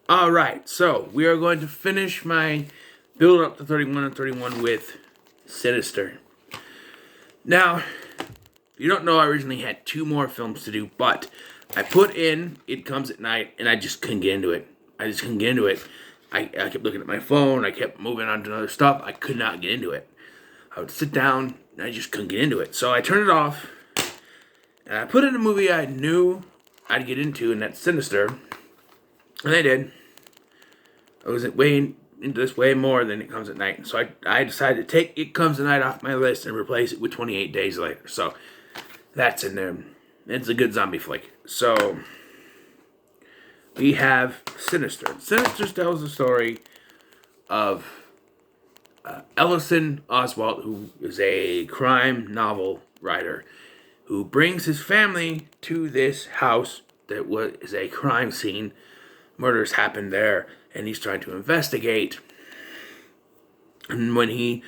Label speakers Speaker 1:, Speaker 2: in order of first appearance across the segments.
Speaker 1: Alright, so we are going to finish my build up to 31 and 31 with Sinister. Now, you don't know I originally had two more films to do, but I put in It Comes at Night and I just couldn't get into it. I kept looking at my phone, I kept moving on to other stuff, I could not get into it. I would sit down and I just couldn't get into it. So I turned it off and I put in a movie I knew I'd get into, and that's Sinister. And I did. I was way into this way more than It Comes at Night. So I decided to take It Comes at Night off my list and replace it with 28 Days Later. So that's in there. It's a good zombie flick. So we have Sinister. Sinister tells the story of Ellison Oswalt, who is a crime novel writer, who brings his family to this house that is a crime scene. Murders happened there, and he's trying to investigate. And when he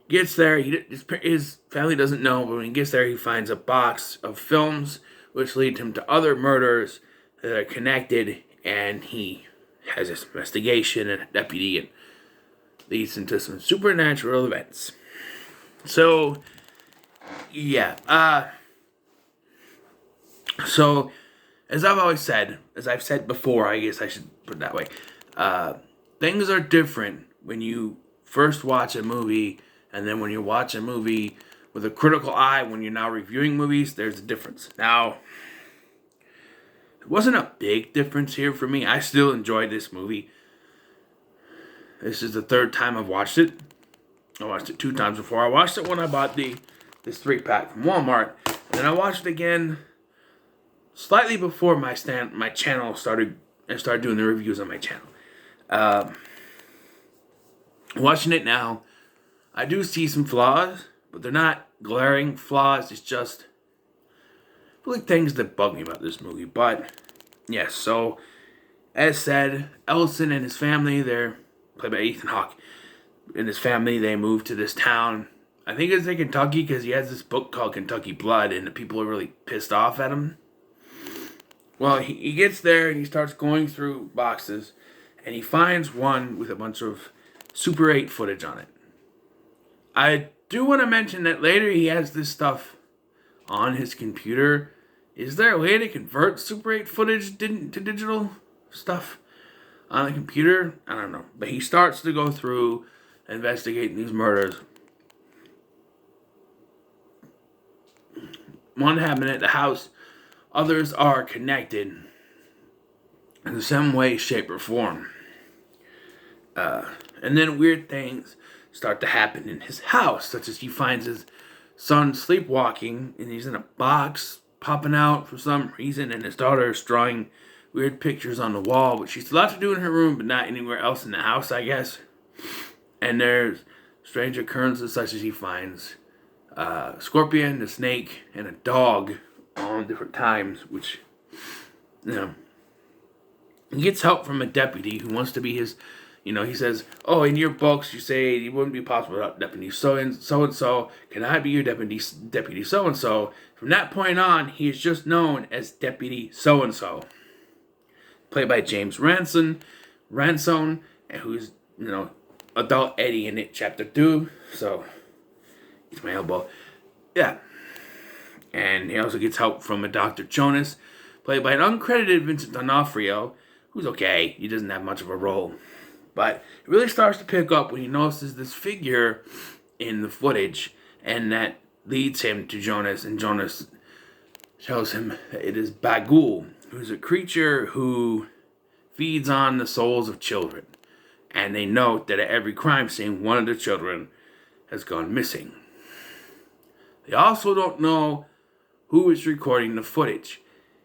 Speaker 1: gets there, his family doesn't know, but when he gets there, he finds a box of films which lead him to other murders that are connected, and he has this investigation and a deputy, and leads into some supernatural events. So, yeah. So, as I've said before, I guess I should put it that way, things are different when you first watch a movie, and then when you watch a movie with a critical eye, when you're now reviewing movies, there's a difference. Now, it wasn't a big difference here for me. I still enjoyed this movie. This is the third time I've watched it. I watched it 2 times before. I watched it when I bought this 3-pack from Walmart, and then I watched it again slightly before my channel started. I started doing the reviews on my channel. Watching it now, I do see some flaws, but they're not glaring flaws. It's just really things that bug me about this movie. But yes, so as said, Ellison and his family, they're played by Ethan Hawke, and his family, they moved to this town. I think it's in Kentucky because he has this book called Kentucky Blood, and the people are really pissed off at him. Well, he gets there and he starts going through boxes, and he finds one with a bunch of Super 8 footage on it. I do want to mention that later he has this stuff on his computer. Is there a way to convert Super 8 footage to digital stuff on the computer? I don't know. But he starts to go through investigating these murders. One happened at the house. Others are connected in some way, shape, or form. And then weird things start to happen in his house, such as he finds his son sleepwalking, and he's in a box popping out for some reason, and his daughter is drawing weird pictures on the wall, which she's allowed to do in her room, but not anywhere else in the house, I guess. And there's strange occurrences, such as he finds a scorpion, a snake, and a dog all in different times, which, he gets help from a deputy who wants to be his, he says, oh, in your books you say it wouldn't be possible without deputy so-and-so, can I be your deputy so-and-so? From that point on, he is just known as Deputy so-and-so. Played by James Ransone, and who's, adult Eddie in It Chapter 2, so, it's my elbow. Yeah. And he also gets help from a Dr. Jonas, played by an uncredited Vincent D'Onofrio, who's okay. He doesn't have much of a role. But it really starts to pick up when he notices this figure in the footage, and that leads him to Jonas, and Jonas tells him that it is Bagul, who's a creature who feeds on the souls of children. And they note that at every crime scene, one of the children has gone missing. They also don't know who is recording the footage.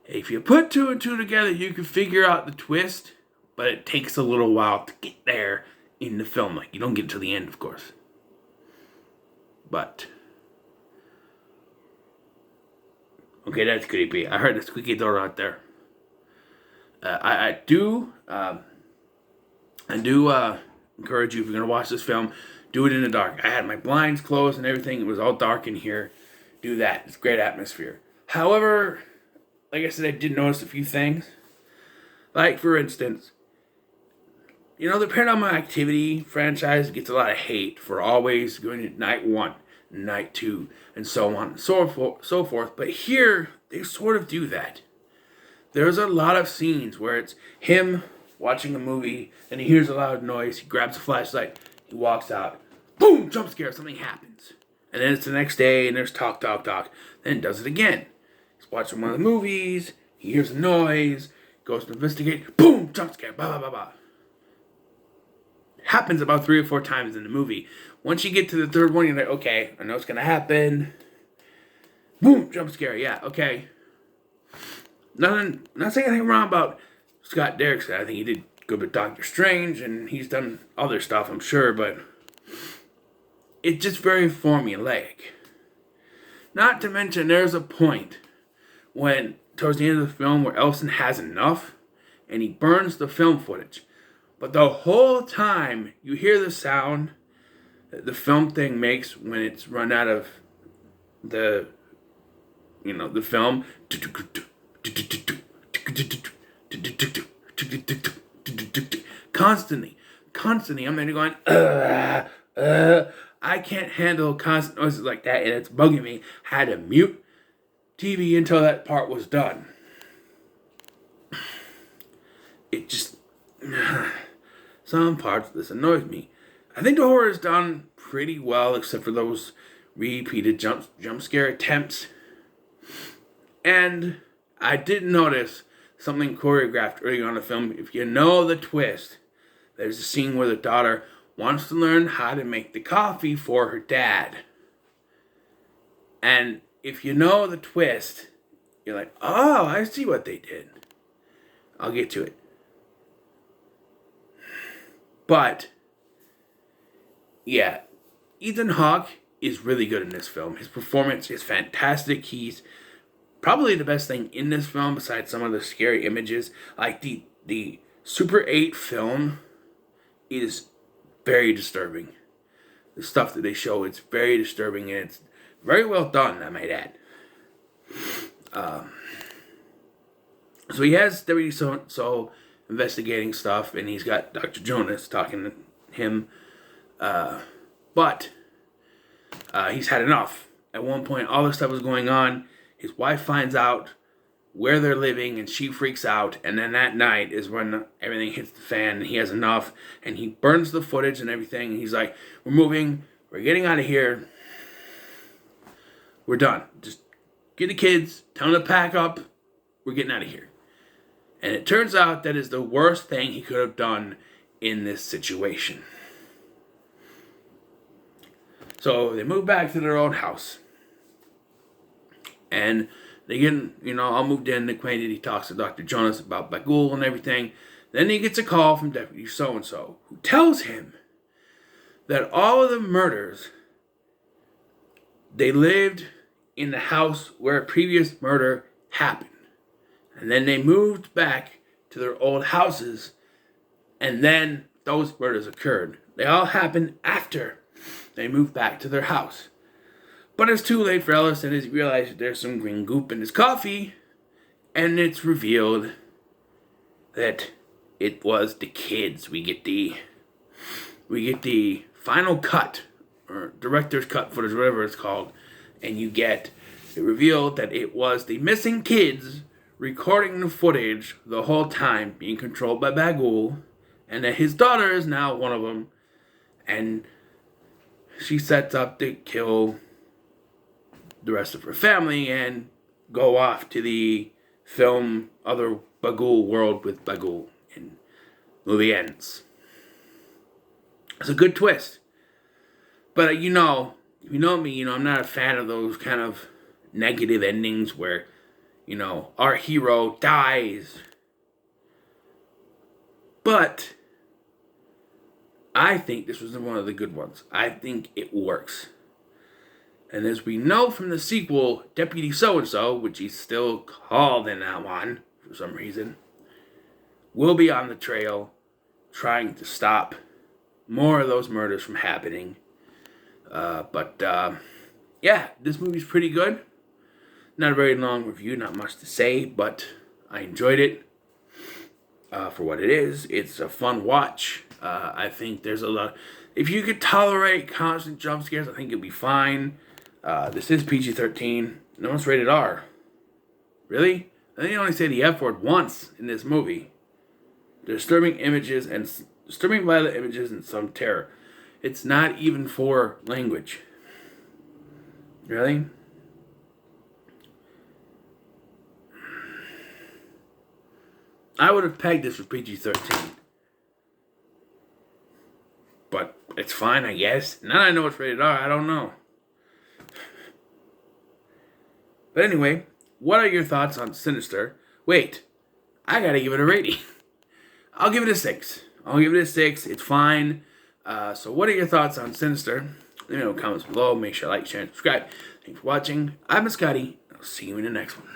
Speaker 1: If you put 2 and 2 together, you can figure out the twist, but it takes a little while to get there in the film. Like, you don't get to the end, of course. But, okay, that's creepy. I heard a squeaky door out there. I do encourage you, if you're going to watch this film, do it in the dark. I had my blinds closed and everything. It was all dark in here. Do that. It's great atmosphere. However, like I said, I did notice a few things. Like, for instance, The Paranormal Activity franchise gets a lot of hate for always going to night 1, night 2, and so on and so forth. But here, they sort of do that. There's a lot of scenes where it's him watching a movie, and he hears a loud noise, he grabs a flashlight, he walks out, boom, jump scare, something happens. And then it's the next day, and there's talk. Then does it again. He's watching one of the movies, he hears a noise, goes to investigate, boom, jump scare, blah, blah, blah, blah. Happens about 3 or 4 times in the movie. Once you get to the third one, you're like, okay, I know it's going to happen. Boom, jump scare, yeah, okay. Not saying anything wrong about Scott Derrickson. I think he did good with Doctor Strange, and he's done other stuff, I'm sure, but it's just very formulaic. Not to mention, there's a point towards the end of the film, where Elson has enough, and he burns the film footage. But the whole time, you hear the sound that the film thing makes when it's run out of the film. Constantly. I'm there going, I can't handle constant noises like that, and it's bugging me. I had to mute TV until that part was done. It just... Some parts of this annoys me. I think the horror is done pretty well, except for those repeated jump scare attempts. And I did notice something choreographed early on in the film. If you know the twist, there's a scene where the daughter wants to learn how to make the coffee for her dad. And if you know the twist, you're like, oh, I see what they did. I'll get to it. But, yeah, Ethan Hawke is really good in this film. His performance is fantastic. He's probably the best thing in this film besides some of the scary images. Like the Super 8 film is very disturbing. The stuff that they show, it's very disturbing, and it's very well done, I might add. So he has Deputy So investigating stuff, and he's got Dr. Jonas talking to him. But he's had enough. At one point, all this stuff was going on. His wife finds out where they're living, and she freaks out. And then that night is when everything hits the fan, and he has enough. And he burns the footage and everything. And he's like, we're moving. We're getting out of here. We're done. Just get the kids. Tell them to pack up. We're getting out of here. And it turns out that is the worst thing he could have done in this situation. So they move back to their own house. And they get, all moved in, acquainted. He talks to Dr. Jonas about Bagul and everything. Then he gets a call from Deputy So-and-so, who tells him that all of the murders, they lived in the house where a previous murder happened. And then they moved back to their old houses, and then those murders occurred. They all happened after they moved back to their house. But it's too late for Ellison as he realizes there's some green goop in his coffee, and it's revealed that it was the kids. We get the final cut, or director's cut footage, whatever it's called, and it revealed that it was the missing kids recording the footage the whole time, being controlled by Bagul, and that his daughter is now one of them, and she sets up to kill the rest of her family and go off to the other Bagul world with Bagul, and movie ends. It's a good twist. But if you know me, I'm not a fan of those kind of negative endings where our hero dies. But I think this was one of the good ones. I think it works. And as we know from the sequel, Deputy So-and-so, which he's still called in that one for some reason, will be on the trail trying to stop more of those murders from happening. Yeah, this movie's pretty good. Not a very long review, not much to say, but I enjoyed it for what it is. It's a fun watch. I think there's a lot. If you could tolerate constant jump scares, I think you'll be fine. This is PG-13. No, it's rated R. Really? I think they only say the F word once in this movie. Disturbing images and disturbing violent images and some terror. It's not even for language. Really? I would have pegged this for PG-13. But it's fine, I guess. Now I know it's rated R, I don't know. But anyway, what are your thoughts on Sinister? Wait, I gotta give it a rating. I'll give it a 6. It's fine. So what are your thoughts on Sinister? Let me know in the comments below. Make sure to like, share, and subscribe. Thanks for watching. I've been Scotty. I'll see you in the next one.